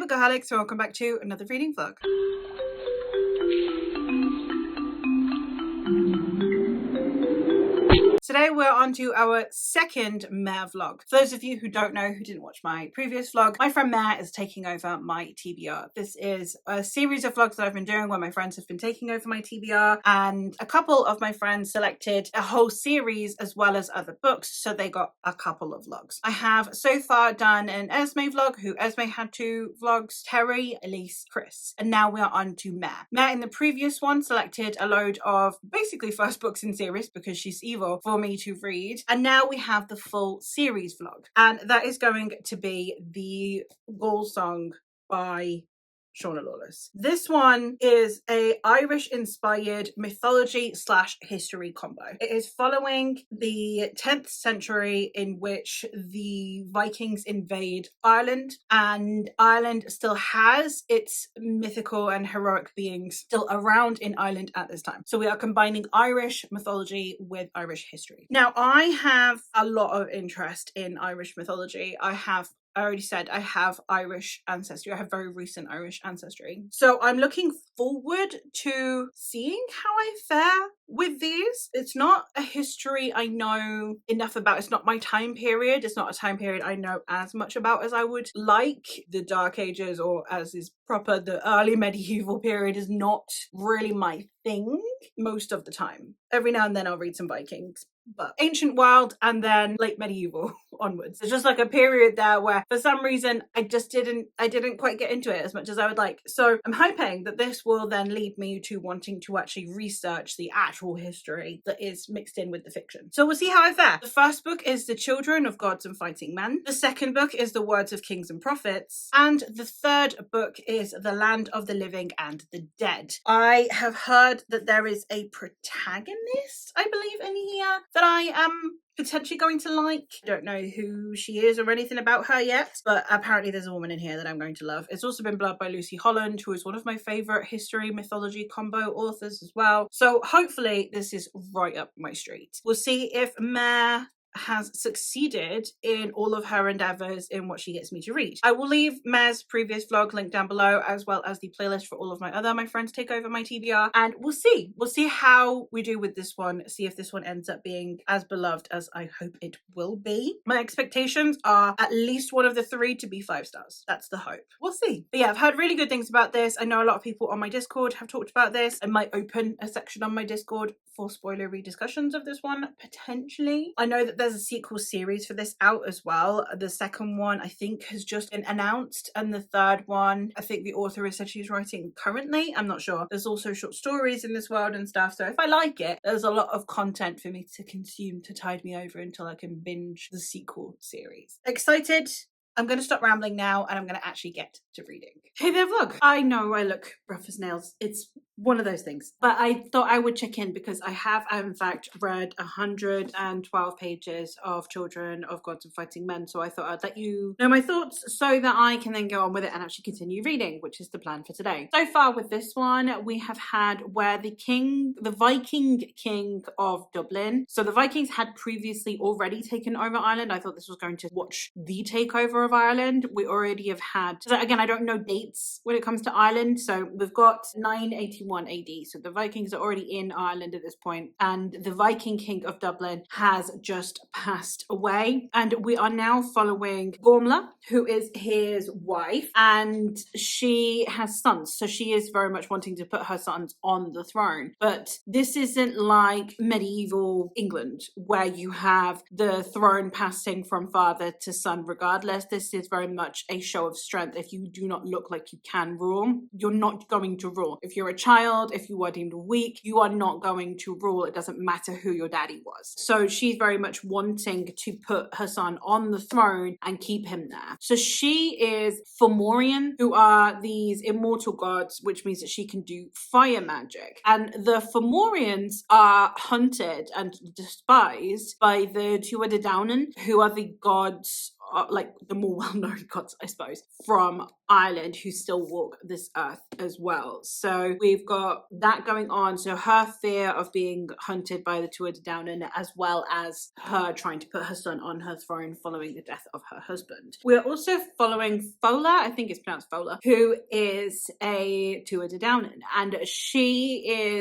Bookaholics, so welcome back to another reading vlog. Today we're on to our second Mare vlog. For those of you who don't know, who didn't watch my previous vlog, my friend Mare is taking over my TBR. This is a series of vlogs that I've been doing where my friends have been taking over my TBR, and a couple of my friends selected a whole series as well as other books, so they got a couple of vlogs. I have so far done an Esme vlog, who Esme had 2 vlogs, Terry, Elise, Chris, and now we are on to Mare. Mare in the previous one selected a load of basically first books in series because she's evil for me to read, and now we have the full series vlog, and that is going to be the Gael song by Shauna Lawless. This one is a Irish inspired mythology / history combo. It is following the 10th century in which the Vikings invade Ireland, and Ireland still has its mythical and heroic beings still around in Ireland at this time. So we are combining Irish mythology with Irish history. Now, I have a lot of interest in Irish mythology. I already said I have Irish ancestry. I have very recent Irish ancestry. So I'm looking forward to seeing how I fare with these. It's not a history I know enough about. It's not my time period. It's not a time period I know as much about as I would like. The Dark Ages, or as is proper, the early medieval period, is not really my thing most of the time. Every now and then I'll read some Vikings, but ancient world and then late medieval onwards. It's just like a period there where for some reason I didn't quite get into it as much as I would like. So I'm hoping that this will then lead me to wanting to actually research the actual history that is mixed in with the fiction. So we'll see how I fare. The first book is The Children of Gods and Fighting Men. The second book is The Words of Kings and Prophets. And the third book is The Land of the Living and the Dead. I have heard that there is a protagonist, I believe, in here that I am potentially going to like. I don't know who she is or anything about her yet, but apparently there's a woman in here that I'm going to love. It's also been blurred by Lucy Holland, who is one of my favourite history mythology combo authors as well. So hopefully this is right up my street. We'll see if Mare has succeeded in all of her endeavours in what she gets me to read. I will leave Mare's previous vlog linked down below, as well as the playlist for all of my friends take over my TBR, and we'll see how we do with this one, see if this one ends up being as beloved as I hope it will be. My expectations are at least one of the 3 to be 5 stars. That's the hope. We'll see. But yeah, I've heard really good things about this. I know a lot of people on my Discord have talked about this. I might open a section on my Discord for spoilery discussions of this one, potentially. I know that there's a sequel series for this out as well. The second one, I think, has just been announced, and the third one, I think the author has said she's writing currently. I'm not sure. There's also short stories in this world and stuff, so if I like it, there's a lot of content for me to consume to tide me over until I can binge the sequel series. Excited? I'm going to stop rambling now and I'm going to actually get to reading. Hey there, vlog. I know I look rough as nails. It's one of those things. But I thought I would check in because I have, in fact, read 112 pages of Children of Gods and Fighting Men. So I thought I'd let you know my thoughts so that I can then go on with it and actually continue reading, which is the plan for today. So far with this one, we have had where the Viking king of Dublin. So the Vikings had previously already taken over Ireland. I thought this was going to watch the takeover of Ireland. We already have had, so again, I don't know dates when it comes to Ireland. So we've got 981 AD. So the Vikings are already in Ireland at this point, and the Viking king of Dublin has just passed away. And we are now following Gormla, who is his wife, and she has sons. So she is very much wanting to put her sons on the throne. But this isn't like medieval England where you have the throne passing from father to son regardless. This is very much a show of strength. If you do not look like you can rule, you're not going to rule. If you're a child, if you are deemed weak, you are not going to rule. It doesn't matter who your daddy was. So she's very much wanting to put her son on the throne and keep him there. So she is Fomorian, who are these immortal gods, which means that she can do fire magic. And the Fomorians are hunted and despised by the Tuatha Dé Danann, who are the gods like the more well-known gods, I suppose, from Ireland who still walk this earth as well. So we've got that going on. So her fear of being hunted by the Tuatha De Danann, as well as her trying to put her son on her throne following the death of her husband. We're also following Fola, I think it's pronounced Fola, who is a Tuatha De Danann, and she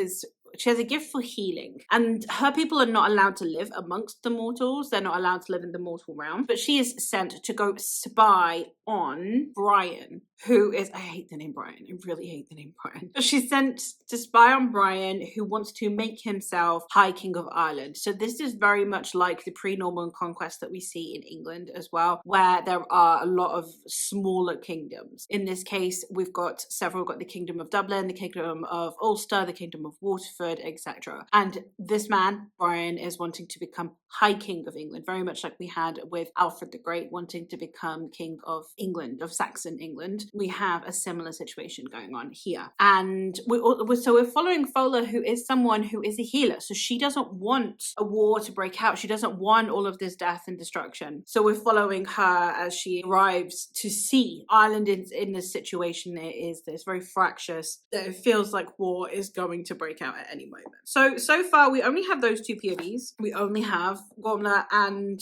has a gift for healing, and her people are not allowed to live amongst the mortals. They're not allowed to live in the mortal realm, but she is sent to go spy on Brian, who is, I hate the name Brian, I really hate the name Brian. But she's sent to spy on Brian, who wants to make himself High King of Ireland. So this is very much like the pre-Norman conquest that we see in England as well, where there are a lot of smaller kingdoms. In this case, we've got several. We've got the Kingdom of Dublin, the Kingdom of Ulster, the Kingdom of Waterford, etc. And this man, Brian, is wanting to become High King of England, very much like we had with Alfred the Great wanting to become King of England, of Saxon England. We have a similar situation going on here. And we're following Fola, who is someone who is a healer. So she doesn't want a war to break out. She doesn't want all of this death and destruction. So we're following her as she arrives to see Ireland in this situation. It is this very fractious, that it feels like war is going to break out at any moment. So far we only have those two POVs. We only have Gormla and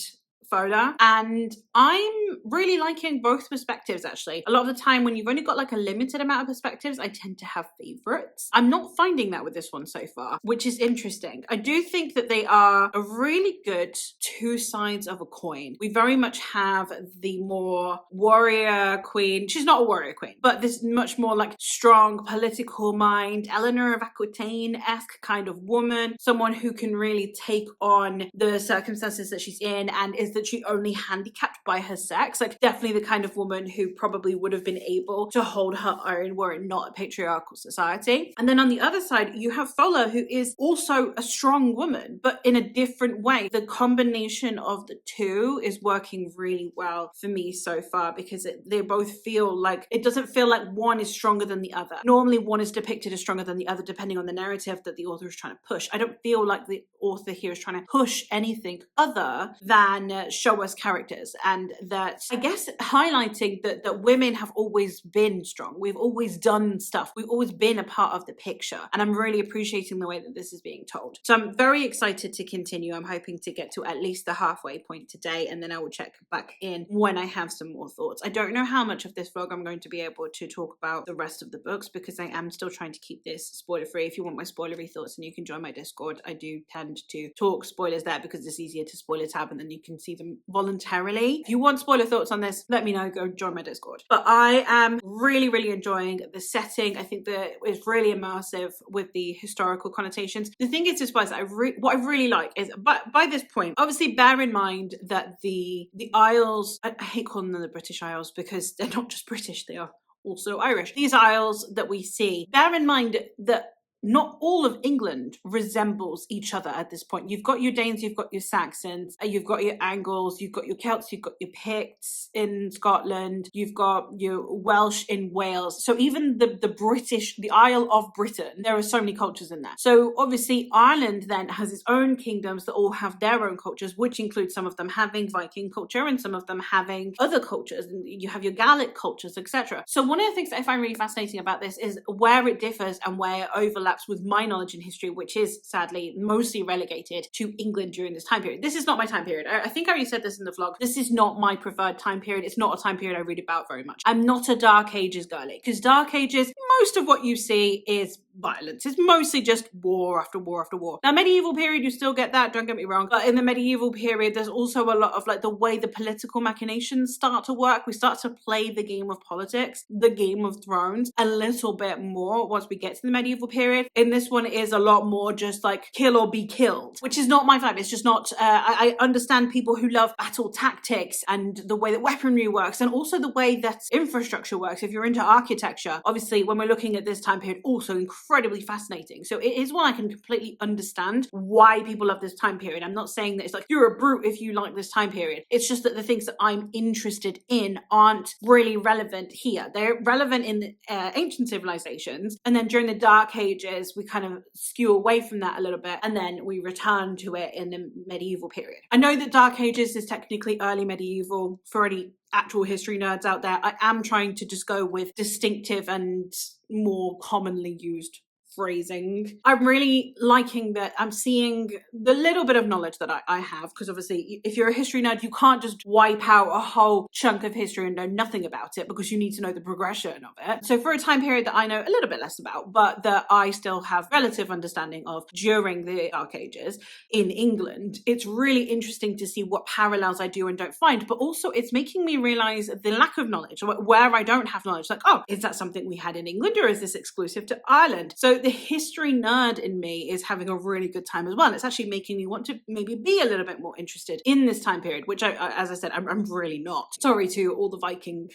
Fola, and I'm really liking both perspectives actually. A lot of the time when you've only got like a limited amount of perspectives, I tend to have favorites. I'm not finding that with this one so far, which is interesting. I do think that they are a really good two sides of a coin. We very much have the more warrior queen. She's not a warrior queen, but this much more like strong political mind, Eleanor of Aquitaine-esque kind of woman, someone who can really take on the circumstances that she's in, and is that she only handicapped by her sex. Like definitely the kind of woman who probably would have been able to hold her own were it not a patriarchal society. And then on the other side, you have Fola, who is also a strong woman, but in a different way. The combination of the two is working really well for me so far, because they both feel like, it doesn't feel like one is stronger than the other. Normally one is depicted as stronger than the other depending on the narrative that the author is trying to push. I don't feel like the author here is trying to push anything other than show us characters, and that, I guess, highlighting that women have always been strong. We've always done stuff. We've always been a part of the picture, and I'm really appreciating the way that this is being told. So I'm very excited to continue. I'm hoping to get to at least the halfway point today, and then I will check back in when I have some more thoughts. I don't know how much of this vlog I'm going to be able to talk about the rest of the books, because I am still trying to keep this spoiler free. If you want my spoilery thoughts, then you can join my Discord. I do tend to talk spoilers there because it's easier to spoiler tab and then you can see them voluntarily. If you want spoiler thoughts on this, let me know. Go join my Discord. But I am really, really enjoying the setting. I think that it's really immersive with the historical connotations. The thing is, despite that, what I really like is, by this point, obviously bear in mind that the Isles, I hate calling them the British Isles because they're not just British, they are also Irish. These Isles that we see, bear in mind that not all of England resembles each other at this point. You've got your Danes, you've got your Saxons, you've got your Angles, you've got your Celts, you've got your Picts in Scotland, you've got your Welsh in Wales. So even the British, the Isle of Britain, there are so many cultures in there. So obviously Ireland then has its own kingdoms that all have their own cultures, which include some of them having Viking culture and some of them having other cultures. And you have your Gaelic cultures, etc. So one of the things that I find really fascinating about this is where it differs and where it overlaps with my knowledge in history, which is sadly mostly relegated to England during this time period. This is not my time period. I think I already said this in the vlog. This is not my preferred time period. It's not a time period I read about very much. I'm not a Dark Ages girly, because Dark Ages, most of what you see is violence. It's mostly just war after war after war. Now, medieval period, you still get that, don't get me wrong, but in the medieval period, there's also a lot of like the way the political machinations start to work. We start to play the game of politics, the Game of Thrones, a little bit more once we get to the medieval period. In this one, it is a lot more just like kill or be killed, which is not my vibe. It's just not, I understand people who love battle tactics and the way that weaponry works, and also the way that infrastructure works. If you're into architecture, obviously when we're looking at this time period also incredibly fascinating. So it is one I can completely understand why people love this time period. I'm not saying that it's like you're a brute if you like this time period. It's just that the things that I'm interested in aren't really relevant here. They're relevant in the, ancient civilizations, and then during the Dark Ages we kind of skew away from that a little bit, and then we return to it in the medieval period. I know that Dark Ages is technically early medieval for any actual history nerds out there. I am trying to just go with distinctive and more commonly used phrasing. I'm really liking that I'm seeing the little bit of knowledge that I have, because obviously if you're a history nerd, you can't just wipe out a whole chunk of history and know nothing about it, because you need to know the progression of it. So for a time period that I know a little bit less about, but that I still have relative understanding of during the Dark Ages in England, it's really interesting to see what parallels I do and don't find, but also it's making me realize the lack of knowledge, where I don't have knowledge. Like, oh, is that something we had in England, or is this exclusive to Ireland? So the history nerd in me is having a really good time as well. It's actually making me want to maybe be a little bit more interested in this time period, which as I said, I'm really not. Sorry to all the Viking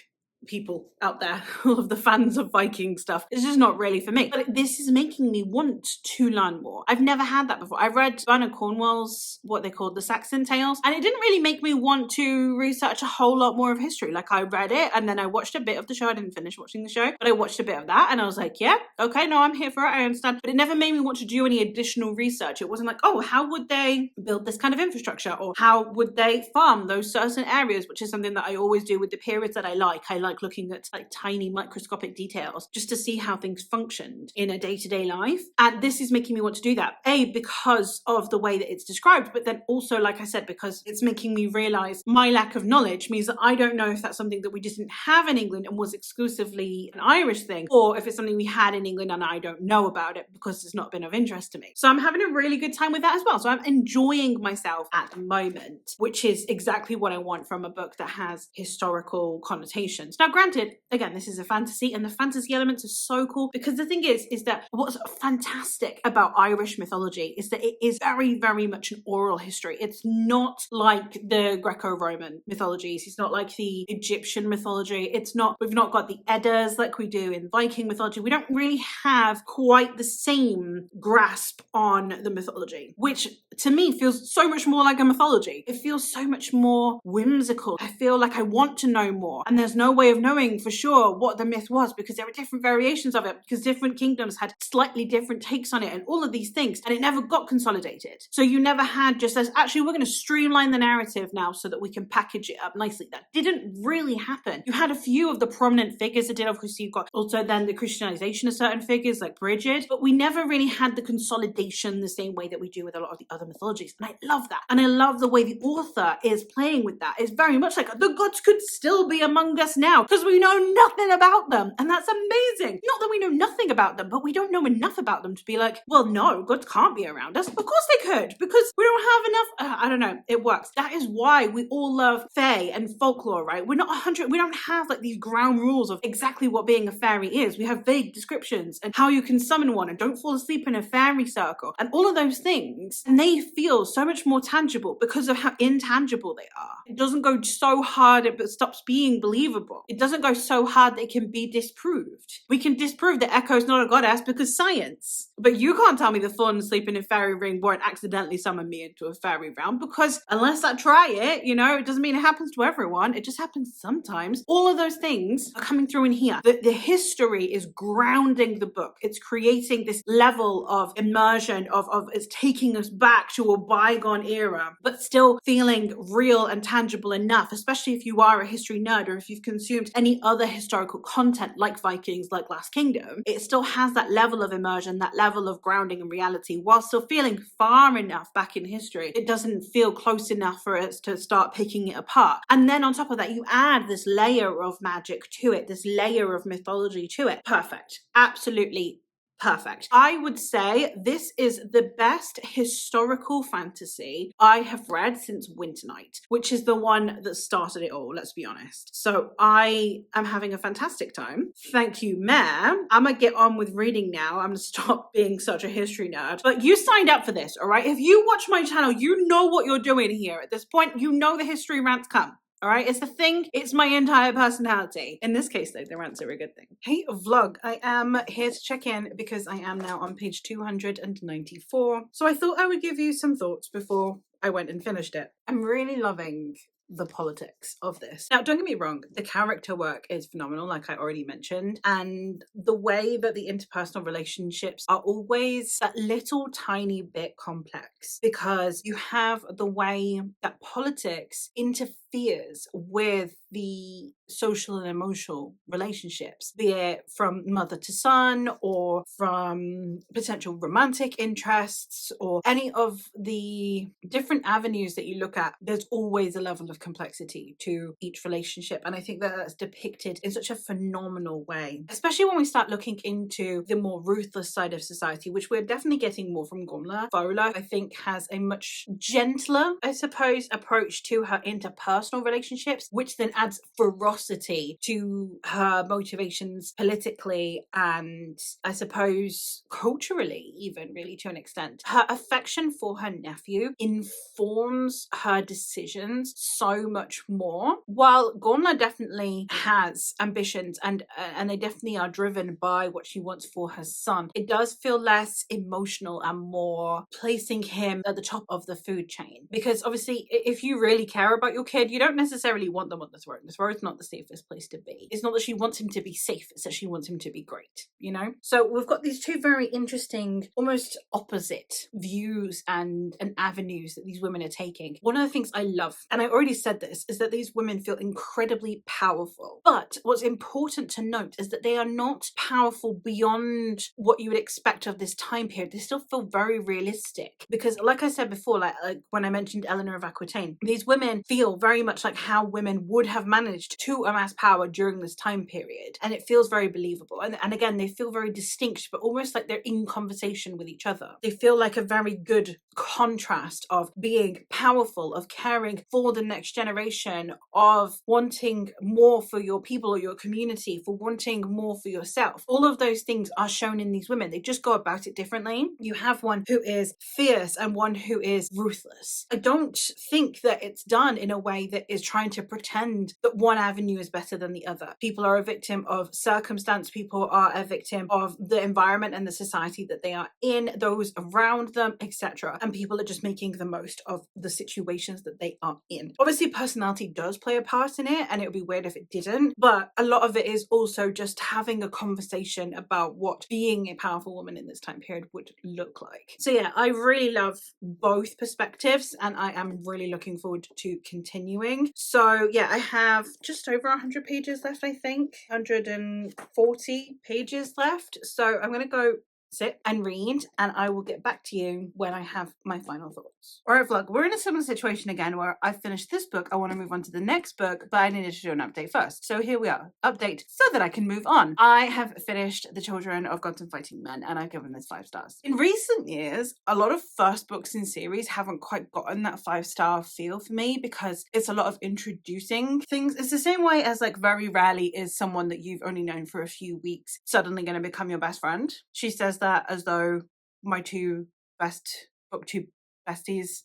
people out there, all of the fans of Viking stuff. It's just not really for me. But this is making me want to learn more. I've never had that before. I read Bernard Cornwell's, what they called the Saxon Tales, and it didn't really make me want to research a whole lot more of history. Like, I read it and then I watched a bit of the show. I didn't finish watching the show, but I watched a bit of that and I was like, yeah, okay, no, I'm here for it. I understand. But it never made me want to do any additional research. It wasn't like, oh, how would they build this kind of infrastructure? Or how would they farm those certain areas, which is something that I always do with the periods that I like. I like looking at like tiny microscopic details just to see how things functioned in a day-to-day life. And this is making me want to do that. Because of the way that it's described, but then also, like I said, because it's making me realize my lack of knowledge means that I don't know if that's something that we didn't have in England and was exclusively an Irish thing, or if it's something we had in England and I don't know about it because it's not been of interest to me. So I'm having a really good time with that as well. So I'm enjoying myself at the moment, which is exactly what I want from a book that has historical connotations. Now, granted, again, this is a fantasy, and the fantasy elements are so cool, because the thing is that what's fantastic about Irish mythology is that it is very, very much an oral history. It's not like the Greco-Roman mythologies. It's not like the Egyptian mythology. We've not got the Eddas like we do in Viking mythology. We don't really have quite the same grasp on the mythology, which to me feels so much more like a mythology. It feels so much more whimsical. I feel like I want to know more, and there's no way of knowing for sure what the myth was, because there were different variations of it, because different kingdoms had slightly different takes on it and all of these things, and it never got consolidated. So you never had just as, actually, we're going to streamline the narrative now so that we can package it up nicely. That didn't really happen. You had a few of the prominent figures that did. Obviously, you've got also then the Christianization of certain figures like Bridget, but we never really had the consolidation the same way that we do with a lot of the other mythologies. And I love that. And I love the way the author is playing with that. It's very much like the gods could still be among us now because we know nothing about them. And that's amazing. Not that we know nothing about them, but we don't know enough about them to be like, well, no, gods can't be around us. Of course they could, because we don't have enough. I don't know. It works. That is why we all love fae and folklore, right? We're not 100. We don't have like these ground rules of exactly what being a fairy is. We have vague descriptions and how you can summon one and don't fall asleep in a fairy circle and all of those things. And they feel so much more tangible because of how intangible they are. It doesn't go so hard it stops being believable. It doesn't go so hard that it can be disproved. We can disprove that Echo's not a goddess because science. But you can't tell me the fawn sleeping in fairy ring won't accidentally summon me into a fairy realm, because unless I try it, it doesn't mean it happens to everyone. It just happens sometimes. All of those things are coming through in here. The history is grounding the book. It's creating this level of immersion, of it's taking us back to a bygone era, but still feeling real and tangible enough, especially if you are a history nerd or if you've consumed any other historical content like Vikings, like Last Kingdom. It still has that level of immersion, that level of grounding in reality, while still feeling far enough back in history. It doesn't feel close enough for us to start picking it apart. And then on top of that, you add this layer of magic to it, this layer of mythology to it. Perfect. Absolutely perfect. I would say this is the best historical fantasy I have read since Winternight, which is the one that started it all, let's be honest. So I am having a fantastic time. Thank you, ma'am. I'm gonna get on with reading now. I'm gonna stop being such a history nerd. But you signed up for this, all right? If you watch my channel, you know what you're doing here. At this point, you know the history rants come. All right, it's the thing. It's my entire personality. In this case, though, the rants are a good thing. Hey, vlog. I am here to check in because I am now on page 294. So I thought I would give you some thoughts before I went and finished it. I'm really loving the politics of this. Now, don't get me wrong, the character work is phenomenal, like I already mentioned, and the way that the interpersonal relationships are always that little tiny bit complex, because you have the way that politics interferes with the social and emotional relationships, be it from mother to son or from potential romantic interests or any of the different avenues that you look at. There's always a level of complexity to each relationship, and I think that that's depicted in such a phenomenal way, especially when we start looking into the more ruthless side of society, which we're definitely getting more from Gomla. Vola, I think, has a much gentler, I suppose, approach to her interpersonal relationships, which then adds ferocity to her motivations politically and I suppose culturally, even really to an extent. Her affection for her nephew informs her decisions so much more. While Gormla definitely has ambitions and they definitely are driven by what she wants for her son, it does feel less emotional and more placing him at the top of the food chain. Because obviously, if you really care about your kid, you don't necessarily want them on the throne. The throne's not the safest place to be. It's not that she wants him to be safe, it's that she wants him to be great, you know? So we've got these two very interesting, almost opposite views and avenues that these women are taking. One of the things I love, and I already said this, is that these women feel incredibly powerful. But what's important to note is that they are not powerful beyond what you would expect of this time period. They still feel very realistic. Because like I said before, like when I mentioned Eleanor of Aquitaine, these women feel very much like how women would have managed to amass power during this time period. And it feels very believable. And again, they feel very distinct, but almost like they're in conversation with each other. They feel like a very good contrast of being powerful, of caring for the next generation, of wanting more for your people or your community, for wanting more for yourself. All of those things are shown in these women. They just go about it differently. You have one who is fierce and one who is ruthless. I don't think that it's done in a way that is trying to pretend that one avenue is better than the other. People are a victim of circumstance. People are a victim of the environment and the society that they are in, those around them, etc. And people are just making the most of the situations that they are in. Obviously, personality does play a part in it, and it would be weird if it didn't, but a lot of it is also just having a conversation about what being a powerful woman in this time period would look like. So yeah, I really love both perspectives, and I am really looking forward to continuing. So yeah, I have just over 100 pages left, I think. 140 pages left. So I'm going to go sit and read, and I will get back to you when I have my final thoughts. Alright vlog, we're in a similar situation again where I've finished this book, I want to move on to the next book, but I needed to do an update first. So here we are, update so that I can move on. I have finished The Children of Gods and Fighting Men, and I've given this 5 stars. In recent years, a lot of first books in series haven't quite gotten that 5-star feel for me because it's a lot of introducing things. It's the same way as like very rarely is someone that you've only known for a few weeks suddenly going to become your best friend. She says that as though my two booktube besties,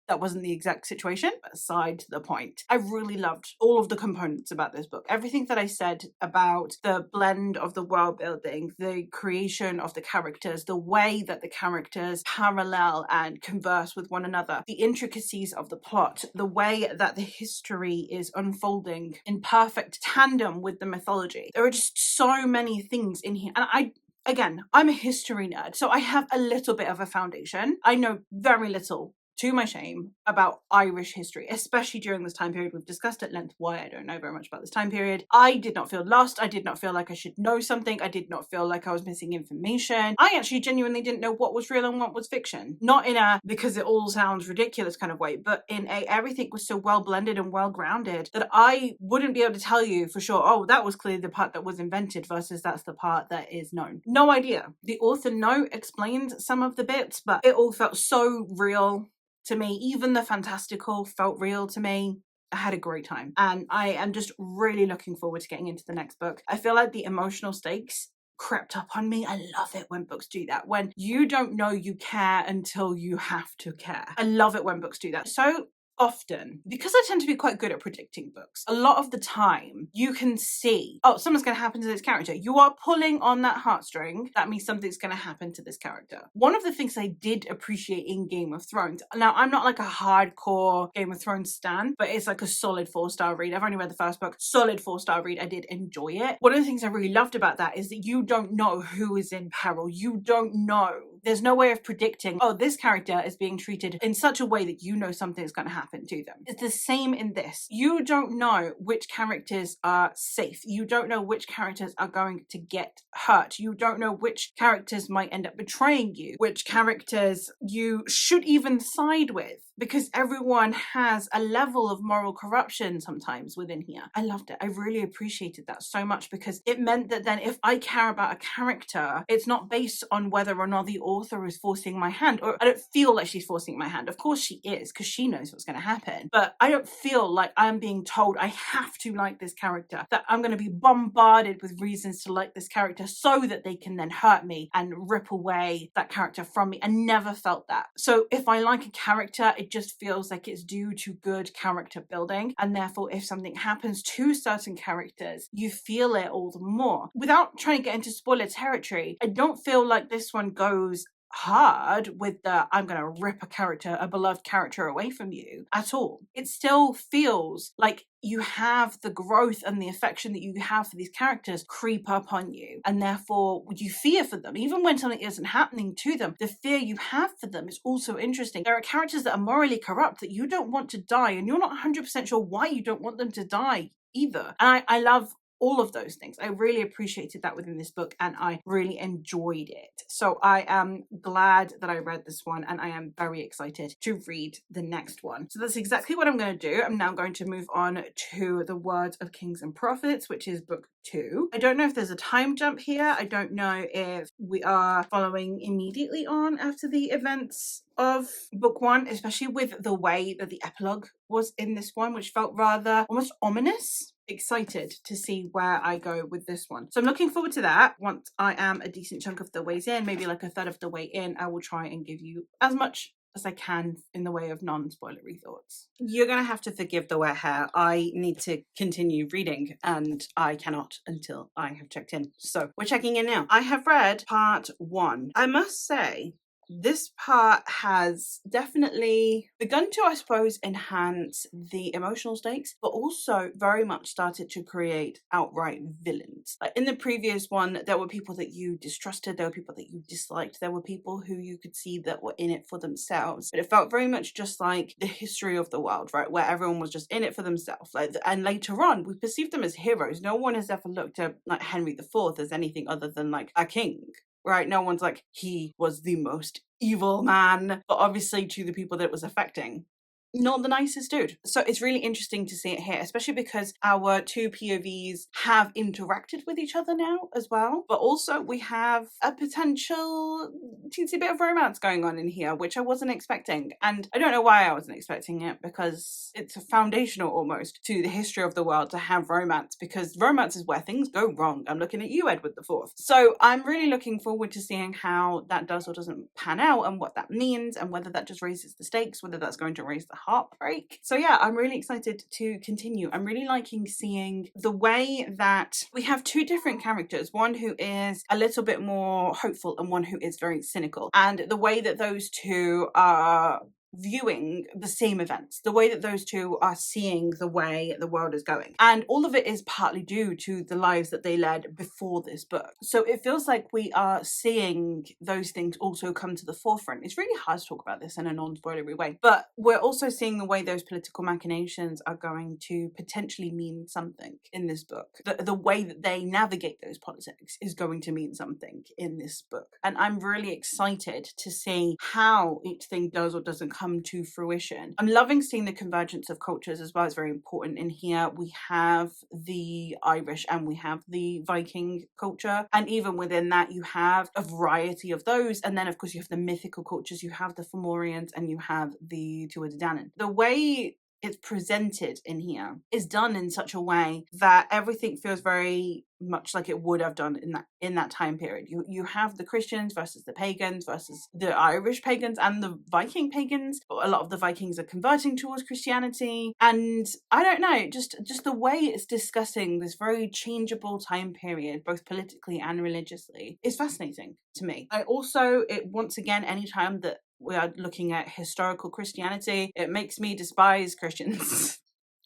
that wasn't the exact situation, but aside the point. I really loved all of the components about this book. Everything that I said about the blend of the world building, the creation of the characters, the way that the characters parallel and converse with one another, the intricacies of the plot, the way that the history is unfolding in perfect tandem with the mythology. There are just so many things in here. And Again, I'm a history nerd, so I have a little bit of a foundation. I know very little, to my shame, about Irish history, especially during this time period. We've discussed at length why I don't know very much about this time period. I did not feel lost. I did not feel like I should know something. I did not feel like I was missing information. I actually genuinely didn't know what was real and what was fiction. Not in a because it all sounds ridiculous kind of way, but in a everything was so well blended and well grounded that I wouldn't be able to tell you for sure, oh, that was clearly the part that was invented versus that's the part that is known. No idea. The author explained some of the bits, but it all felt so real to me. Even the fantastical felt real to me. I had a great time, and I am just really looking forward to getting into the next book. I feel like the emotional stakes crept up on me. I love it when books do that, when you don't know you care until you have to care. I love it when books do that. So often, because I tend to be quite good at predicting books, a lot of the time you can see, oh, something's going to happen to this character. You are pulling on that heartstring. That means something's going to happen to this character. One of the things I did appreciate in Game of Thrones, now I'm not like a hardcore Game of Thrones stan, but it's like a solid 4-star read. I've only read the first book, solid 4-star read. I did enjoy it. One of the things I really loved about that is that you don't know who is in peril. You don't know. There's no way of predicting, oh, this character is being treated in such a way that you know something's going to happen to them. It's the same in this. You don't know which characters are safe. You don't know which characters are going to get hurt. You don't know which characters might end up betraying you, which characters you should even side with, because everyone has a level of moral corruption sometimes within here. I loved it. I really appreciated that so much, because it meant that then if I care about a character, it's not based on whether or not the author is forcing my hand, or I don't feel like she's forcing my hand. Of course she is, because she knows what's going to happen. But I don't feel like I'm being told I have to like this character, that I'm going to be bombarded with reasons to like this character so that they can then hurt me and rip away that character from me. I never felt that. So if I like a character, it just feels like it's due to good character building. And therefore, if something happens to certain characters, you feel it all the more. Without trying to get into spoiler territory, I don't feel like this one goes hard with the I'm gonna rip a beloved character away from you at all. It still feels like you have the growth and the affection that you have for these characters creep up on you, and therefore you fear for them even when something isn't happening to them. The fear you have for them is also interesting. There are characters that are morally corrupt that you don't want to die, and you're not 100% sure why you don't want them to die either. And I love all of those things. I really appreciated that within this book, and I really enjoyed it. So I am glad that I read this one, and I am very excited to read the next one. So that's exactly what I'm going to do. I'm now going to move on to The Words of Kings and Prophets, which is book 2. I don't know if there's a time jump here. I don't know if we are following immediately on after the events of book 1, especially with the way that the epilogue was in this one, which felt rather almost ominous. Excited to see where I go with this one. So I'm looking forward to that. Once I am a decent chunk of the ways in, maybe like a third of the way in, I will try and give you as much as I can in the way of non-spoilery thoughts. You're going to have to forgive the wet hair. I need to continue reading, and I cannot until I have checked in. So we're checking in now. I have read part 1. I must say, this part has definitely begun to, I suppose, enhance the emotional stakes, but also very much started to create outright villains. Like in the previous one, there were people that you distrusted, there were people that you disliked, there were people who you could see that were in it for themselves. But it felt very much just like the history of the world, right? Where everyone was just in it for themselves. And later on, we perceived them as heroes. No one has ever looked at like Henry IV as anything other than like a king. Right? No one's like, he was the most evil man, but obviously to the people that it was affecting, not the nicest dude. So it's really interesting to see it here, especially because our two POVs have interacted with each other now as well. But also we have a potential teensy bit of romance going on in here, which I wasn't expecting. And I don't know why I wasn't expecting it, because it's foundational almost to the history of the world to have romance, because romance is where things go wrong. I'm looking at you, Edward IV. So I'm really looking forward to seeing how that does or doesn't pan out, and what that means, and whether that just raises the stakes, whether that's going to raise the heartbreak. So yeah, I'm really excited to continue. I'm really liking seeing the way that we have two different characters, one who is a little bit more hopeful and one who is very cynical, and the way that those two are viewing the same events, the way that those two are seeing the way the world is going. And all of it is partly due to the lives that they led before this book. So it feels like we are seeing those things also come to the forefront. It's really hard to talk about this in a non-spoilery way, but we're also seeing the way those political machinations are going to potentially mean something in this book. The way that they navigate those politics is going to mean something in this book. And I'm really excited to see how each thing does or doesn't come to fruition. I'm loving seeing the convergence of cultures as well. It's very important in here. We have the Irish and we have the Viking culture, and even within that you have a variety of those, and then of course you have the mythical cultures. You have the Fomorians and you have the Tuatha De Danann. The way it's presented in here is done in such a way that everything feels very much like it would have done in that time period. You have the Christians versus the pagans versus the Irish pagans and the Viking pagans. A lot of the Vikings are converting towards Christianity, and I don't know, just the way it's discussing this very changeable time period, both politically and religiously, is fascinating to me. I also, it once again, anytime that we are looking at historical Christianity, it makes me despise Christians.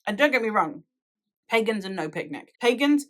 And don't get me wrong, pagans and no picnic. Pagans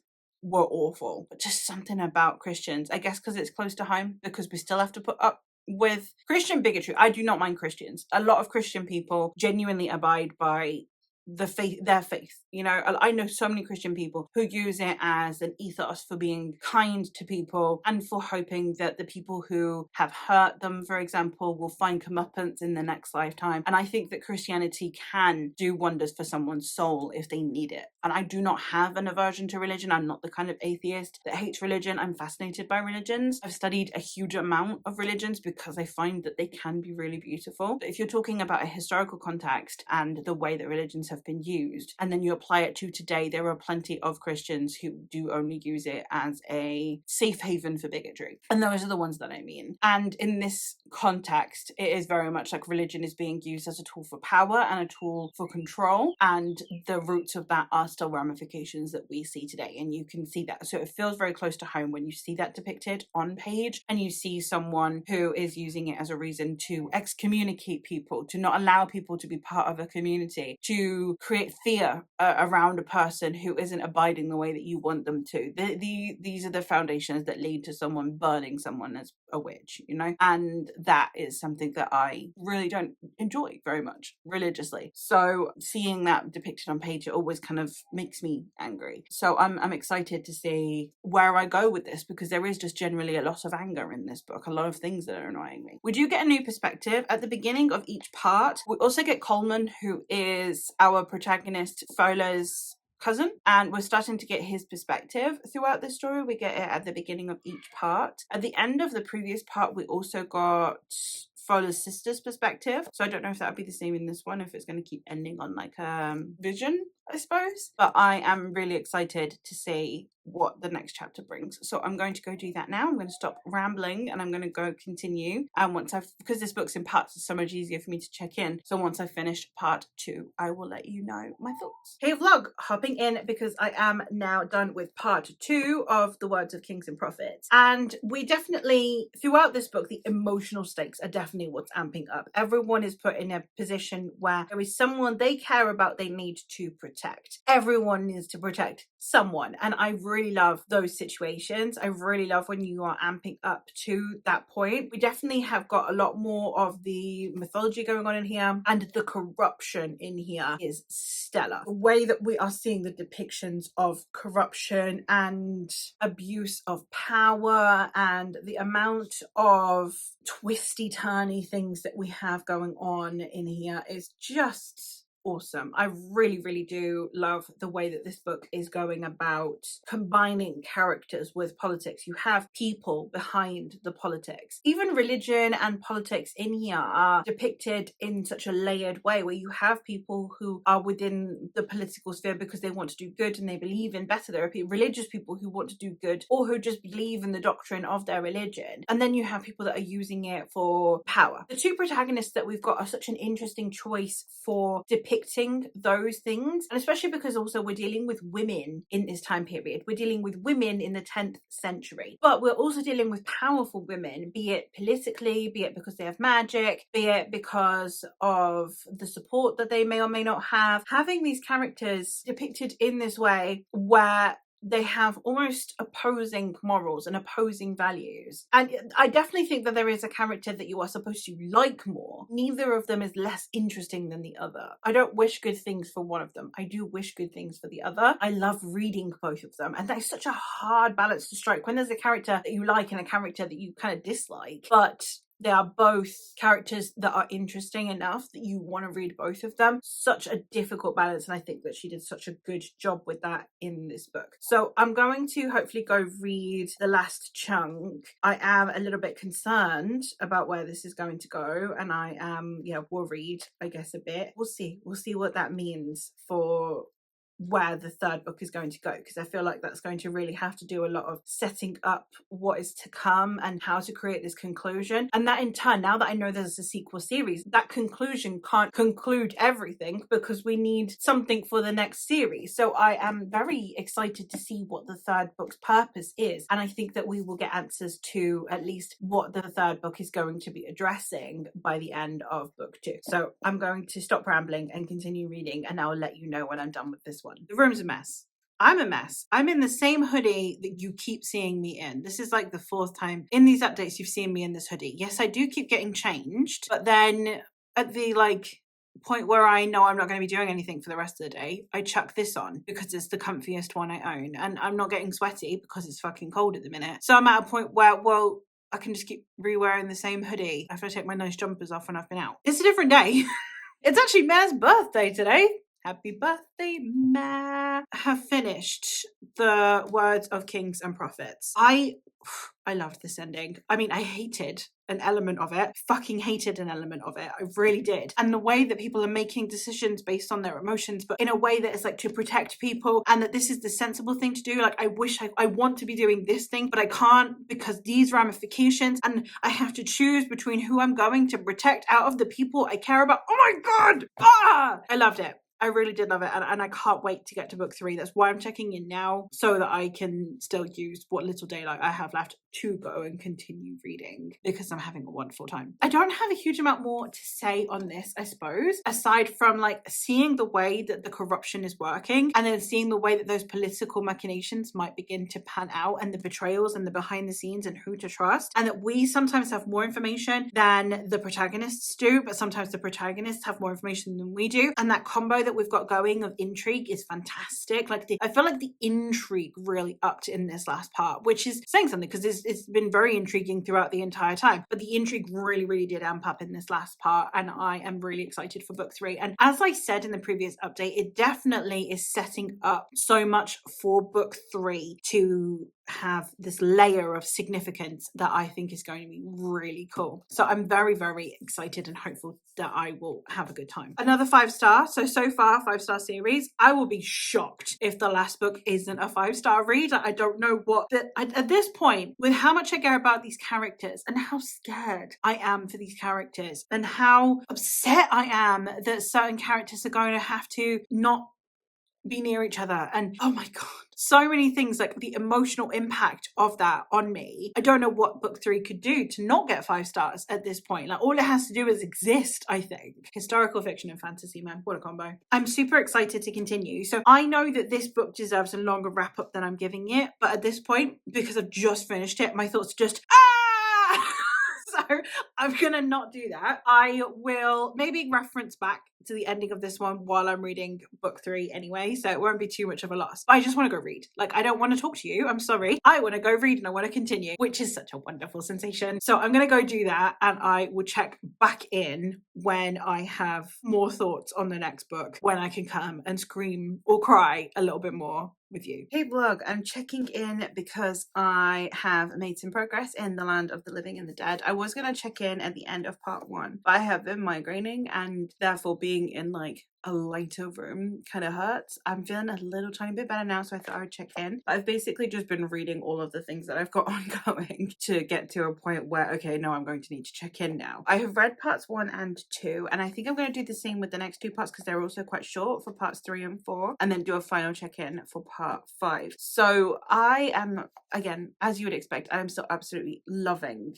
were awful, but just something about Christians, I guess because it's close to home, because we still have to put up with Christian bigotry. I do not mind Christians. A lot of Christian people genuinely abide by their faith. You know, I know so many Christian people who use it as an ethos for being kind to people and for hoping that the people who have hurt them, for example, will find comeuppance in the next lifetime. And I think that Christianity can do wonders for someone's soul if they need it. And I do not have an aversion to religion. I'm not the kind of atheist that hates religion. I'm fascinated by religions. I've studied a huge amount of religions because I find that they can be really beautiful. But if you're talking about a historical context and the way that religions have been used, and then you apply it to today, there are plenty of Christians who do only use it as a safe haven for bigotry. And those are the ones that I mean. And in this context, it is very much like religion is being used as a tool for power and a tool for control. And the roots of that are still ramifications that we see today. And you can see that. So it feels very close to home when you see that depicted on page and you see someone who is using it as a reason to excommunicate people, to not allow people to be part of a community, to create fear around a person who isn't abiding the way that you want them to. These are the foundations that lead to someone burning someone as a witch, you know? And that is something that I really don't enjoy very much religiously. So seeing that depicted on page, it always kind of makes me angry. So I'm excited to see where I go with this, because there is just generally a lot of anger in this book, a lot of things that are annoying me. We do get a new perspective at the beginning of each part. We also get Coleman, who is our protagonist Fola's cousin, and we're starting to get his perspective throughout the story. We get it at the beginning of each part. At the end of the previous part, we also got Fola's sister's perspective. So I don't know if that would be the same in this one, if it's going to keep ending on like vision, I suppose. But I am really excited to see what the next chapter brings. So I'm going to go do that now. I'm going to stop rambling and I'm going to go continue. And once because this book's in parts, it's so much easier for me to check in. So once I finish part 2, I will let you know my thoughts. Hey vlog, hopping in because I am now done with part 2 of The Words of Kings and Prophets. And we definitely, throughout this book, the emotional stakes are definitely what's amping up. Everyone is put in a position where there is someone they care about, they need to protect. Everyone needs to protect someone. And I really love those situations. I really love when you are amping up to that point. We definitely have got a lot more of the mythology going on in here, and the corruption in here is stellar. The way that we are seeing the depictions of corruption and abuse of power and the amount of twisty turny things that we have going on in here is just awesome. I really do love the way that this book is going about combining characters with politics. You have people behind the politics. Even religion and politics in here are depicted in such a layered way, where you have people who are within the political sphere because they want to do good and they believe in better. There are religious people who want to do good or who just believe in the doctrine of their religion. And then you have people that are using it for power. The two protagonists that we've got are such an interesting choice for depicting those things, and especially because also we're dealing with women in this time period. We're dealing with women in the 10th century, but we're also dealing with powerful women, be it politically, be it because they have magic, be it because of the support that they may or may not have. Having these characters depicted in this way where they have almost opposing morals and opposing values. And I definitely think that there is a character that you are supposed to like more. Neither of them is less interesting than the other. I don't wish good things for one of them. I do wish good things for the other. I love reading both of them. And that is such a hard balance to strike when there's a character that you like and a character that you kind of dislike. But They are both characters that are interesting enough that you want to read both of them. Such a difficult balance, and I think that she did such a good job with that in this book. So I'm going to hopefully go read the last chunk. I am a little bit concerned about where this is going to go, and I am worried, I guess, a bit. We'll see what that means for where the third book is going to go, because I feel like that's going to really have to do a lot of setting up what is to come and how to create this conclusion. And that in turn, now that I know there's a sequel series, that conclusion can't conclude everything because we need something for the next series. So I am very excited to see what the third book's purpose is, and I think that we will get answers to at least what the third book is going to be addressing by the end of book 2. So I'm going to stop rambling and continue reading, and I'll let you know when I'm done with this one. The room's a mess. I'm a mess. I'm in the same hoodie that you keep seeing me in. This is like the 4th time in these updates you've seen me in this hoodie. Yes, I do keep getting changed, but then at the point where I know I'm not going to be doing anything for the rest of the day, I chuck this on because it's the comfiest one I own, and I'm not getting sweaty because it's fucking cold at the minute. So I'm at a point where, well, I can just keep re-wearing the same hoodie after I take my nice jumpers off when I've been out. It's a different day. It's actually Mare's birthday today. Happy birthday, Mare. I have finished the Words of Kings and Prophets. I loved this ending. I mean, I hated an element of it. Fucking hated an element of it. I really did. And the way that people are making decisions based on their emotions, but in a way that is to protect people, and that this is the sensible thing to do. I wish I want to be doing this thing, but I can't because these ramifications, and I have to choose between who I'm going to protect out of the people I care about. Oh my God! I loved it. I really did love it, and I can't wait to get to book 3. That's why I'm checking in now, so that I can still use what little daylight I have left to go and continue reading, because I'm having a wonderful time. I don't have a huge amount more to say on this, I suppose, aside from seeing the way that the corruption is working, and then seeing the way that those political machinations might begin to pan out, and the betrayals and the behind the scenes and who to trust, and that we sometimes have more information than the protagonists do, but sometimes the protagonists have more information than we do, and that combo that we've got going of intrigue is fantastic. I feel like the intrigue really upped in this last part, which is saying something because it's been very intriguing throughout the entire time, but the intrigue really did amp up in this last part, and I am really excited for book 3. And as I said in the previous update, it definitely is setting up so much for book 3 to have this layer of significance that I think is going to be really cool. So I'm very excited and hopeful that I will have a good time. Another 5-star. So far 5-star series. I will be shocked if the last book isn't a 5-star read. I don't know what, but at this point, with how much I care about these characters and how scared I am for these characters and how upset I am that certain characters are going to have to not be near each other, and oh my God, so many things, the emotional impact of that on me. I don't know what book 3 could do to not get 5 stars at this point. All it has to do is exist, I think. Historical fiction and fantasy, man, what a combo. I'm super excited to continue. So I know that this book deserves a longer wrap up than I'm giving it, but at this point, because I've just finished it, my thoughts are just so I'm gonna not do that. I will maybe reference back to the ending of this one while I'm reading book 3 anyway, so it won't be too much of a loss. But I just want to go read. I don't want to talk to you. I'm sorry. I want to go read and I want to continue, which is such a wonderful sensation. So I'm going to go do that, and I will check back in when I have more thoughts on the next book, when I can come and scream or cry a little bit more with you. Hey vlog, I'm checking in because I have made some progress in the land of the living and the dead. I was going to check in at the end of part 1, but I have been migraining, and therefore being in a lighter room kind of hurts. I'm feeling a little tiny bit better now, so I thought I would check in. I've basically just been reading all of the things that I've got ongoing to get to a point where, okay, no, I'm going to need to check in now. I have read parts 1 and 2, and I think I'm going to do the same with the next 2 parts because they're also quite short for parts 3 and 4, and then do a final check-in for part 5. So I am, again, as you would expect, I am still absolutely loving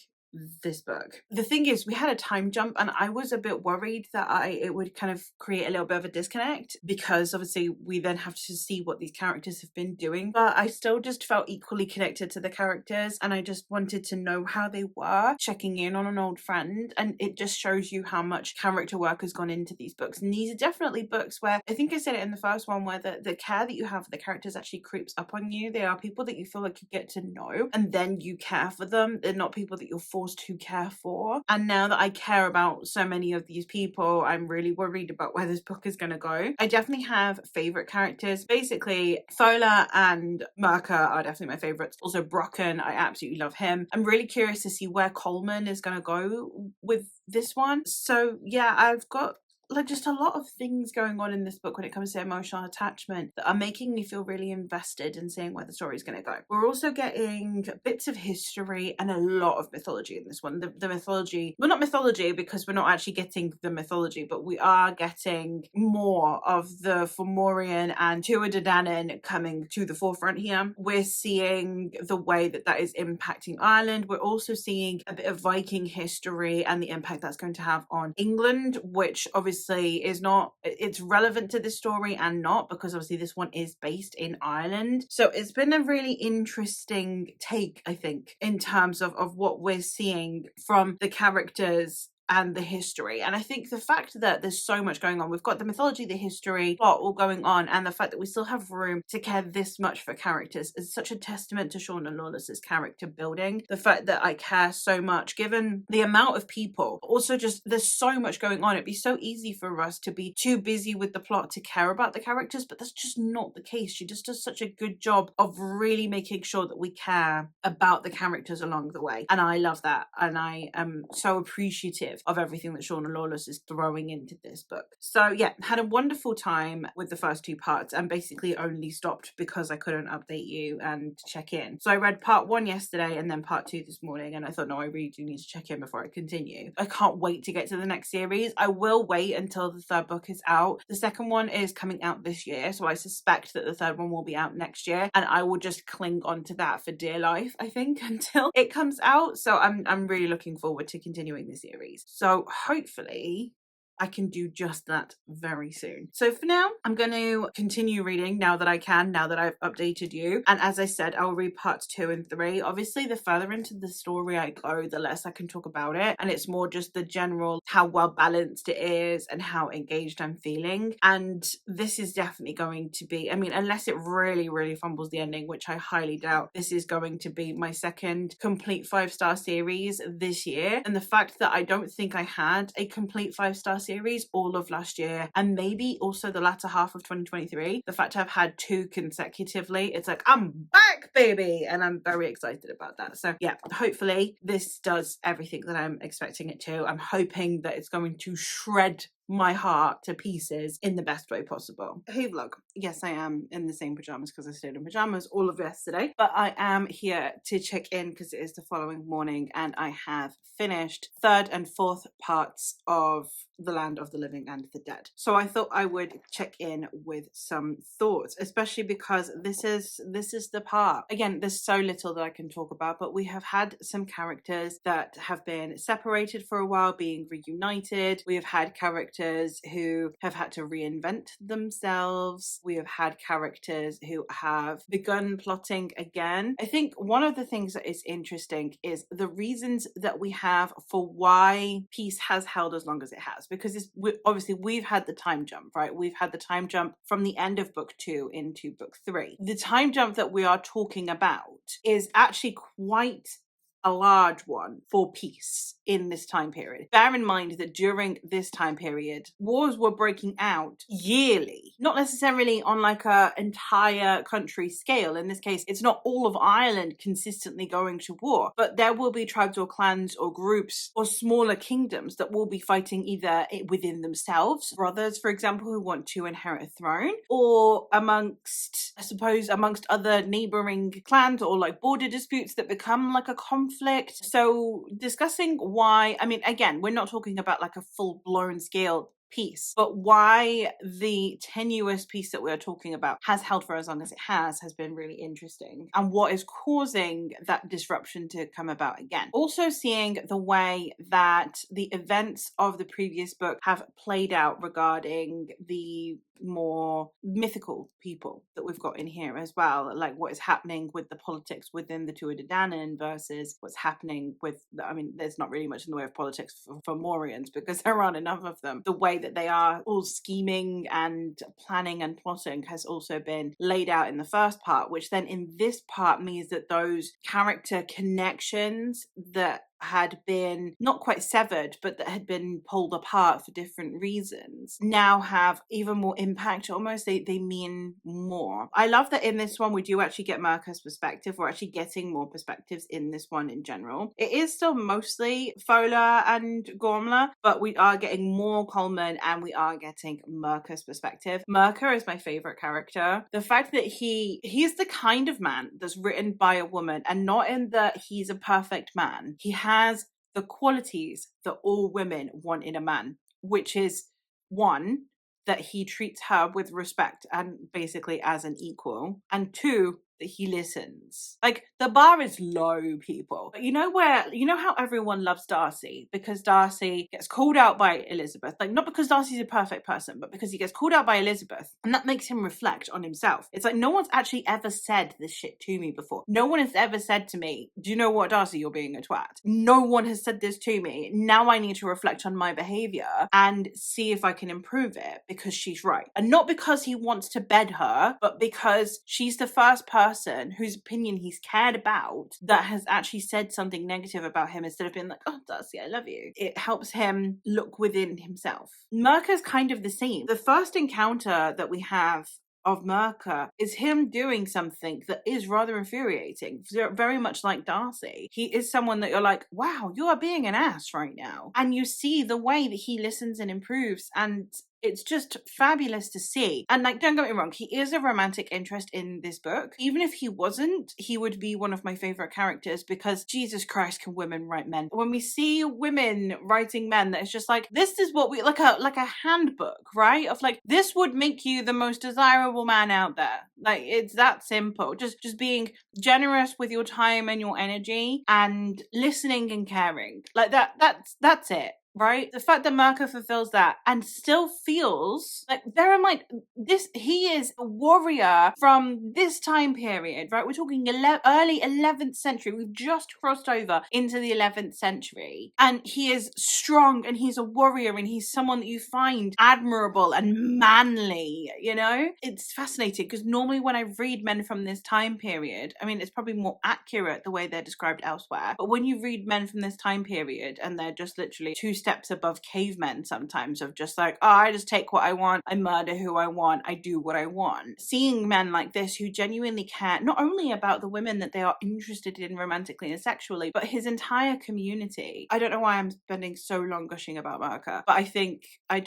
this book. The thing is, we had a time jump, and I was a bit worried that it would kind of create a little bit of a disconnect, because obviously we then have to see what these characters have been doing, but I still just felt equally connected to the characters, and I just wanted to know how they were, checking in on an old friend. And it just shows you how much character work has gone into these books, and these are definitely books where, I think I said it in the first one, where the care that you have for the characters actually creeps up on you. They are people that you feel like you get to know, and then you care for them. They're not people that you're forced forced to care for. And now that I care about so many of these people, I'm really worried about where this book is going to go. I definitely have favorite characters. Basically, Fola and Mercer are definitely my favorites. Also, Brocken, I absolutely love him. I'm really curious to see where Coleman is going to go with this one. So yeah, I've got like just a lot of things going on in this book when it comes to emotional attachment that are making me feel really invested in seeing where the story is going to go. We're also getting bits of history and a lot of mythology in this one. The mythology, well, not mythology because we're not actually getting the mythology, but we are getting more of the Fomorian and Tuatha De Danann coming to the forefront here. We're seeing the way that that is impacting Ireland. We're also seeing a bit of Viking history and the impact that's going to have on England, which obviously is not, it's relevant to this story and not, because obviously this one is based in Ireland. So it's been a really interesting take, I think, in terms of what we're seeing from the characters and the history. And I think the fact that there's so much going on, we've got the mythology, the history, plot all going on, and the fact that we still have room to care this much for characters is such a testament to Shauna Lawless's character building. The fact that I care so much given the amount of people, also just there's so much going on. It'd be so easy for us to be too busy with the plot to care about the characters, but that's just not the case. She just does such a good job of really making sure that we care about the characters along the way. And I love that. And I am so appreciative of everything that Shauna Lawless is throwing into this book. So yeah, had a wonderful time with the first two parts and basically only stopped because I couldn't update you and check in. So I read part 1 yesterday and then part 2 this morning, and I thought, no, I really do need to check in before I continue. I can't wait to get to the next series. I will wait until the third book is out. The second one is coming out this year, so I suspect that the third one will be out next year, and I will just cling on to that for dear life, I think, until it comes out. So I'm really looking forward to continuing the series. So hopefully I can do just that very soon. So for now, I'm going to continue reading now that I can, now that I've updated you. And as I said, I'll read parts 2 and 3. Obviously, the further into the story I go, the less I can talk about it. And it's more just the general, how well balanced it is and how engaged I'm feeling. And this is definitely going to be, I mean, unless it really, really fumbles the ending, which I highly doubt, this is going to be my second complete 5-star series this year. And the fact that I don't think I had a complete 5-star series all of last year, and maybe also the latter half of 2023, the fact I've had 2 consecutively, it's like, I'm back, baby, and I'm very excited about that. So yeah, hopefully this does everything that I'm expecting it to. I'm hoping that it's going to shred my heart to pieces in the best way possible. Hey vlog, yes, I am in the same pajamas because I stayed in pajamas all of yesterday, but I am here to check in because it is the following morning and I have finished 3rd and 4th parts of The Land of the Living and the Dead. So I thought I would check in with some thoughts, especially because this is the part. Again, there's so little that I can talk about, but we have had some characters that have been separated for a while being reunited. We have had characters who have had to reinvent themselves. We have had characters who have begun plotting again. I think one of the things that is interesting is the reasons that we have for why peace has held as long as it has, because obviously we've had the time jump, right? We've had the time jump from the end of book 2 into book 3. The time jump that we are talking about is actually quite a large one for peace in this time period. Bear in mind that during this time period, wars were breaking out yearly, not necessarily on like a entire country scale. In this case, it's not all of Ireland consistently going to war, but there will be tribes or clans or groups or smaller kingdoms that will be fighting either within themselves, brothers, for example, who want to inherit a throne, or amongst other neighboring clans, or like border disputes that become like a conflict. So discussing why, I mean, again, we're not talking about like a full-blown scale peace, but why the tenuous peace that we're talking about has held for as long as it has been really interesting, and what is causing that disruption to come about again. Also seeing the way that the events of the previous book have played out regarding the more mythical people that we've got in here as well, like what is happening with the politics within the Tuatha De Danann versus what's happening with, I mean, there's not really much in the way of politics for Morians because there aren't enough of them. The way that they are all scheming and planning and plotting has also been laid out in the first part, which then in this part means that those character connections that had been not quite severed, but that had been pulled apart for different reasons, now have even more impact. Almost they mean more. I love that in this one we do actually get Mirka's perspective. We're actually getting more perspectives in this one in general. It is still mostly Fola and Gormla, but we are getting more Coleman and we are getting Mirka's perspective. Mirka is my favorite character. The fact that he's the kind of man that's written by a woman, and not in that he's a perfect man. He has the qualities that all women want in a man, which is one, that he treats her with respect and basically as an equal, and two, that he listens. Like, the bar is low, people. But you know how everyone loves Darcy because Darcy gets called out by Elizabeth. Like, not because Darcy's a perfect person, but because he gets called out by Elizabeth, and that makes him reflect on himself. It's like, no one's actually ever said this shit to me before. No one has ever said to me, do you know what, Darcy, you're being a twat. No one has said this to me. Now I need to reflect on my behavior and see if I can improve it because she's right. And not because he wants to bed her, but because she's the first person whose opinion he's cared about that has actually said something negative about him, instead of being like, oh, Darcy, I love you. It helps him look within himself. Mirka's kind of the same. The first encounter that we have of Mirka is him doing something that is rather infuriating, very much like Darcy. He is someone that you're like, wow, you are being an ass right now. And you see the way that he listens and improves, and it's just fabulous to see. And like, don't get me wrong, he is a romantic interest in this book. Even if he wasn't, he would be one of my favorite characters because Jesus Christ, can women write men? When we see women writing men, that it's just like, this is what we like a handbook, right? Of like, this would make you the most desirable man out there. Like, it's that simple. Just being generous with your time and your energy and listening and caring. Like that's it. Right? The fact that Mirka fulfills that and still feels like, bear in mind, he is a warrior from this time period, right? We're talking early 11th century. We've just crossed over into the 11th century. And he is strong and he's a warrior and he's someone that you find admirable and manly, you know? It's fascinating because normally when I read men from this time period, I mean, it's probably more accurate the way they're described elsewhere. But when you read men from this time period and they're just literally two steps above cavemen sometimes, of just like, oh, I just take what I want, I murder who I want, I do what I want. Seeing men like this who genuinely care not only about the women that they are interested in romantically and sexually, but his entire community. I don't know why I'm spending so long gushing about Mirka, but I think I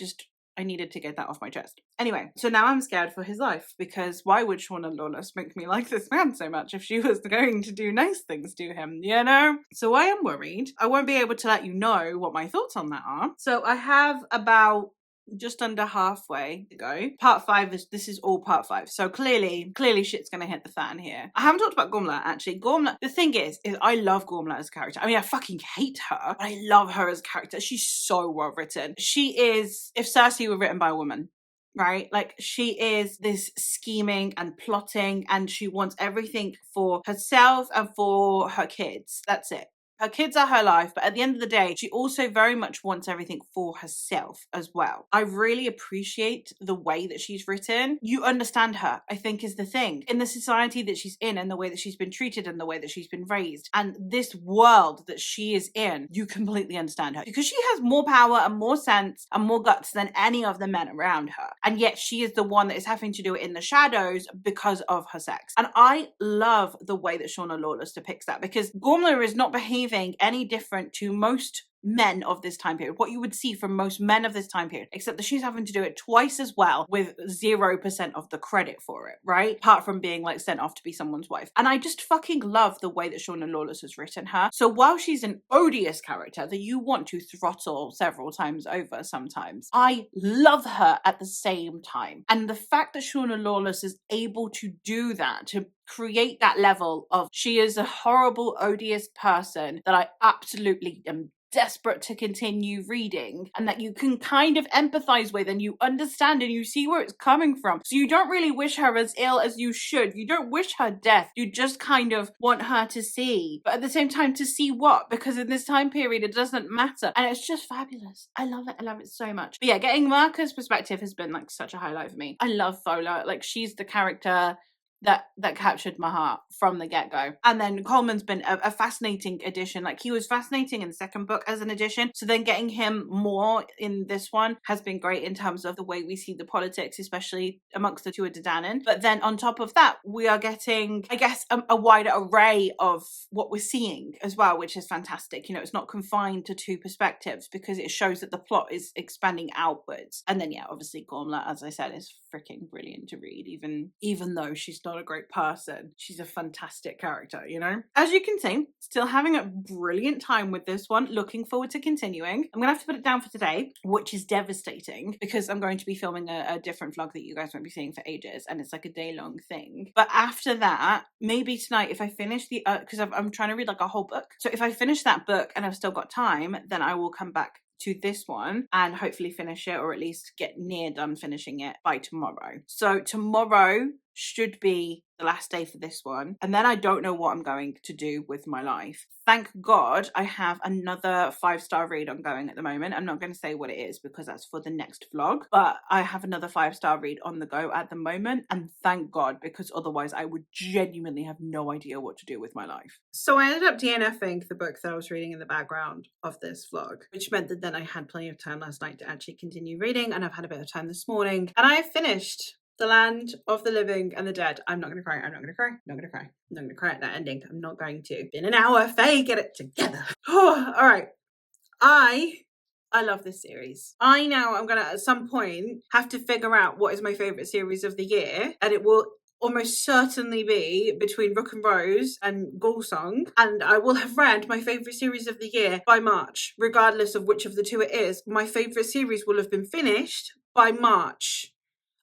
needed to get that off my chest. Anyway, so now I'm scared for his life, because why would Shauna Lawless make me like this man so much if she was going to do nice things to him, you know? So I am worried. I won't be able to let you know what my thoughts on that are. So I have about just under halfway to go. Part 5 this is all part 5. So clearly shit's gonna hit the fan here. I haven't talked about Gormla actually. Gormla, the thing is I love Gormla as a character. I mean, I fucking hate her, but I love her as a character. She's so well written. She is, if Cersei were written by a woman, right? Like, she is this scheming and plotting, and she wants everything for herself and for her kids. That's it. Her kids are her life, but at the end of the day, she also very much wants everything for herself as well. I really appreciate the way that she's written. You understand her, I think, is the thing. In the society that she's in, and the way that she's been treated, and the way that she's been raised, and this world that she is in, you completely understand her. Because she has more power and more sense and more guts than any of the men around her. And yet she is the one that is having to do it in the shadows because of her sex. And I love the way that Shauna Lawless depicts that, because Gormla is not behaving any different to most men of this time period, what you would see from most men of this time period, except that she's having to do it twice as well with 0% of the credit for it, right? Apart from being like sent off to be someone's wife. And I just fucking love the way that Shauna Lawless has written her. So while she's an odious character that you want to throttle several times over sometimes, I love her at the same time. And the fact that Shauna Lawless is able to do that, to create that level of, she is a horrible, odious person that I absolutely am desperate to continue reading, and that you can kind of empathize with, and you understand, and you see where it's coming from. So you don't really wish her as ill as you should. You don't wish her death. You just kind of want her to see. But at the same time, to see what? Because in this time period, it doesn't matter. And it's just fabulous. I love it. I love it so much. But yeah, getting Mirka's perspective has been like such a highlight for me. I love Fola. Like, she's the character that captured my heart from the get-go. And then Coleman's been a fascinating addition. Like, he was fascinating in the second book as an addition, so then getting him more in this one has been great in terms of the way we see the politics, especially amongst the two of Danann. But then on top of that, we are getting, I guess, a wider array of what we're seeing as well, which is fantastic. You know, it's not confined to two perspectives, because it shows that the plot is expanding outwards. And then, yeah, obviously Gormlett, as I said, is freaking brilliant to read, even though she's not a great person. She's a fantastic character, you know? As you can see, still having a brilliant time with this one. Looking forward to continuing. I'm gonna have to put it down for today, which is devastating, because I'm going to be filming a different vlog that you guys won't be seeing for ages, and it's like a day-long thing. But after that, maybe tonight, if I finish the because I'm trying to read like a whole book, so if I finish that book and I've still got time, then I will come back to this one and hopefully finish it, or at least get near done finishing it by tomorrow. So tomorrow should be the last day for this one, and then I don't know what I'm going to do with my life. Thank God I have another 5-star read ongoing at the moment. I'm not going to say what it is because that's for the next vlog, but I have another 5-star read on the go at the moment, and thank God, because otherwise I would genuinely have no idea what to do with my life. So I ended up DNFing the book that I was reading in the background of this vlog, which meant that then I had plenty of time last night to actually continue reading, and I've had a bit of time this morning, and I finished The Land of the Living and the Dead. I'm not going to cry. I'm not going to cry. I'm not going to cry. I'm not going to cry at that ending. I'm not going to. In an hour, Faye, get it together. Oh, all right. I love this series. I know I'm going to, at some point, have to figure out what is my favourite series of the year, and it will almost certainly be between Rook and Rose and Ghoul-Song, and I will have read my favourite series of the year by March. Regardless of which of the two it is, my favourite series will have been finished by March.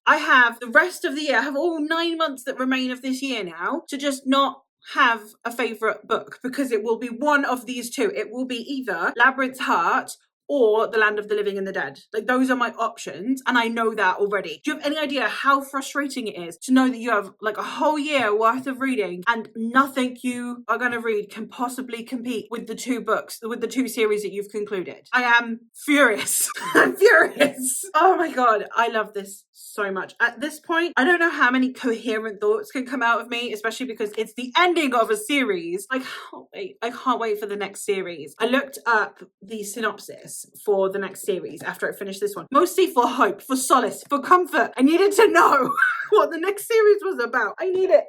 I have the rest of the year, I have all 9 months that remain of this year now to just not have a favourite book, because it will be one of these two. It will be either Labyrinth's Heart or The Land of the Living and the Dead. Like, those are my options, and I know that already. Do you have any idea how frustrating it is to know that you have like a whole year worth of reading and nothing you are going to read can possibly compete with the two books, with the two series that you've concluded? I am furious. I'm furious. Oh my God, I love this so much. At this point, I don't know how many coherent thoughts can come out of me, especially because it's the ending of a series. I can't wait. I can't wait for the next series. I looked up the synopsis for the next series after I finished this one, mostly for hope, for solace, for comfort. I needed to know what the next series was about. I need it.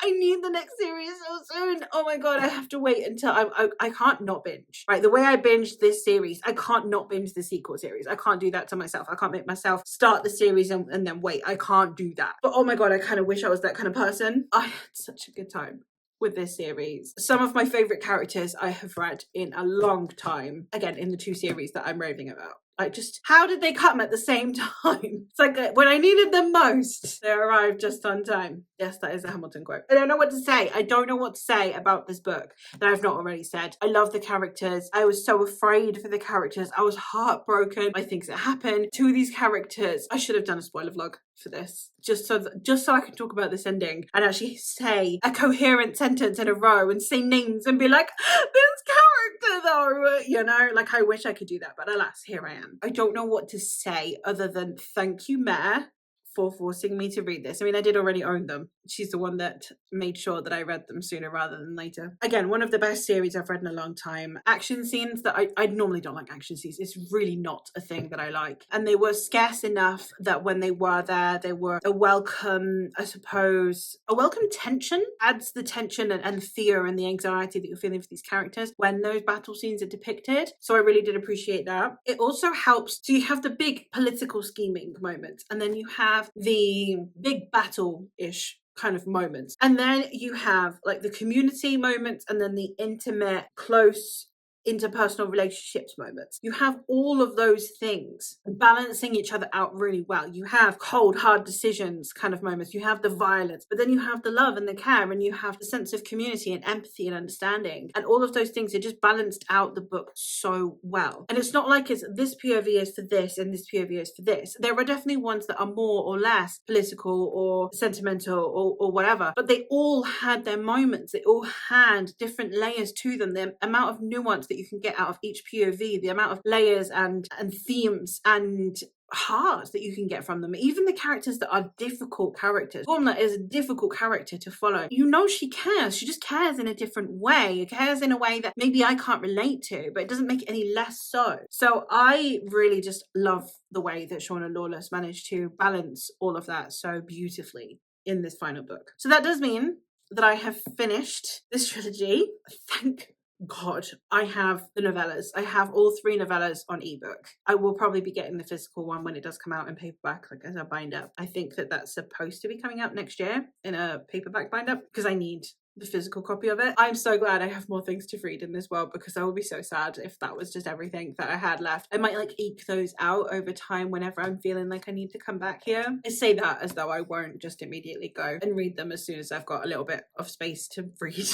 I need the next series so soon. Oh my God, I have to wait until I can't not binge. Right, the way I binged this series, I can't not binge the sequel series. I can't do that to myself. I can't make myself start the series and then wait. I can't do that. But oh my God, I kind of wish I was that kind of person. I had such a good time with this series. Some of my favourite characters I have read in a long time. Again, in the two series that I'm raving about. Like, just, how did they come at the same time? It's like, when I needed them most, they arrived just on time. Yes, that is a Hamilton quote. I don't know what to say. I don't know what to say about this book that I've not already said. I love the characters. I was so afraid for the characters. I was heartbroken by things that happened to these characters. I should have done a spoiler vlog for this, just so I can talk about this ending and actually say a coherent sentence in a row and say names and be like, this character though, you know, like, I wish I could do that, but alas, here I am. I don't know what to say other than thank you, Mare, for forcing me to read this. I mean, I did already own them. She's the one that made sure that I read them sooner rather than later. Again, one of the best series I've read in a long time. Action scenes that I normally don't like action scenes. It's really not a thing that I like. And they were scarce enough that when they were there, they were a welcome, I suppose, a welcome tension. Adds the tension and fear and the anxiety that you're feeling for these characters when those battle scenes are depicted. So I really did appreciate that. It also helps. So you have the big political scheming moments, and then you have the big battle-ish kind of moments. And then you have like the community moments, and then the intimate, close, interpersonal relationships moments. You have all of those things balancing each other out really well. You have cold, hard decisions kind of moments. You have the violence, but then you have the love and the care, and you have the sense of community and empathy and understanding. And all of those things are just balanced out the book so well. And it's not like it's this POV is for this and this POV is for this. There are definitely ones that are more or less political or sentimental or whatever, but they all had their moments. They all had different layers to them. The amount of nuance that you can get out of each POV, the amount of layers and themes and heart that you can get from them. Even the characters that are difficult characters. Formula is a difficult character to follow. You know she cares. She just cares in a different way. It cares in a way that maybe I can't relate to, but it doesn't make it any less so. So I really just love the way that Shauna Lawless managed to balance all of that so beautifully in this final book. So that does mean that I have finished this trilogy. Thank God, I have the novellas. I have all 3 novellas on ebook. I will probably be getting the physical one when it does come out in paperback, like as a bind up. I think that that's supposed to be coming out next year in a paperback bind up because I need the physical copy of it. I'm so glad I have more things to read in this world because I would be so sad if that was just everything that I had left. I might like eke those out over time whenever I'm feeling like I need to come back here. I say that as though I won't just immediately go and read them as soon as I've got a little bit of space to read.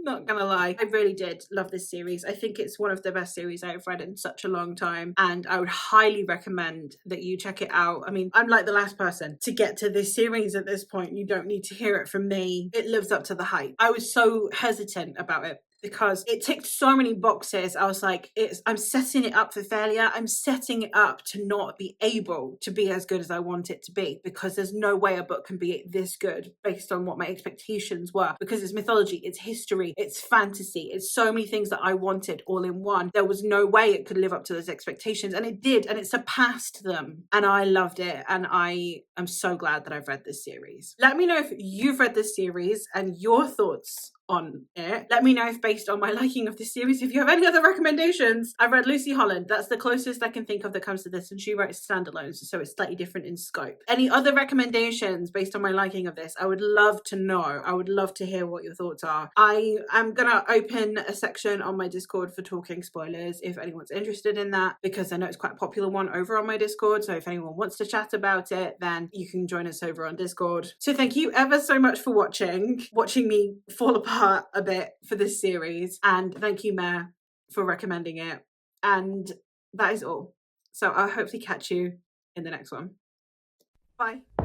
Not gonna lie, I really did love this series. I think it's one of the best series I've read in such a long time, and I would highly recommend that you check it out. I mean, I'm like the last person to get to this series at this point. You don't need to hear it from me. It lives up to the hype. I was so hesitant about it because it ticked so many boxes. I was like, I'm setting it up for failure. I'm setting it up to not be able to be as good as I want it to be, because there's no way a book can be this good based on what my expectations were, because it's mythology, it's history, it's fantasy, it's so many things that I wanted all in one. There was no way it could live up to those expectations, and it did, and it surpassed them, and I loved it, and I am so glad that I've read this series. Let me know if you've read this series and your thoughts on it. Let me know if, based on my liking of this series, if you have any other recommendations. I've read Lucy Holland. That's the closest I can think of that comes to this, and she writes standalones, so it's slightly different in scope. Any other recommendations based on my liking of this? I would love to know. I would love to hear what your thoughts are. I am gonna open a section on my Discord for talking spoilers if anyone's interested in that, because I know it's quite a popular one over on my Discord, so if anyone wants to chat about it, then you can join us over on Discord. So thank you ever so much for watching me fall apart a bit for this series, and thank you, Mare, for recommending it. And that is all. So I'll hopefully catch you in the next one. Bye.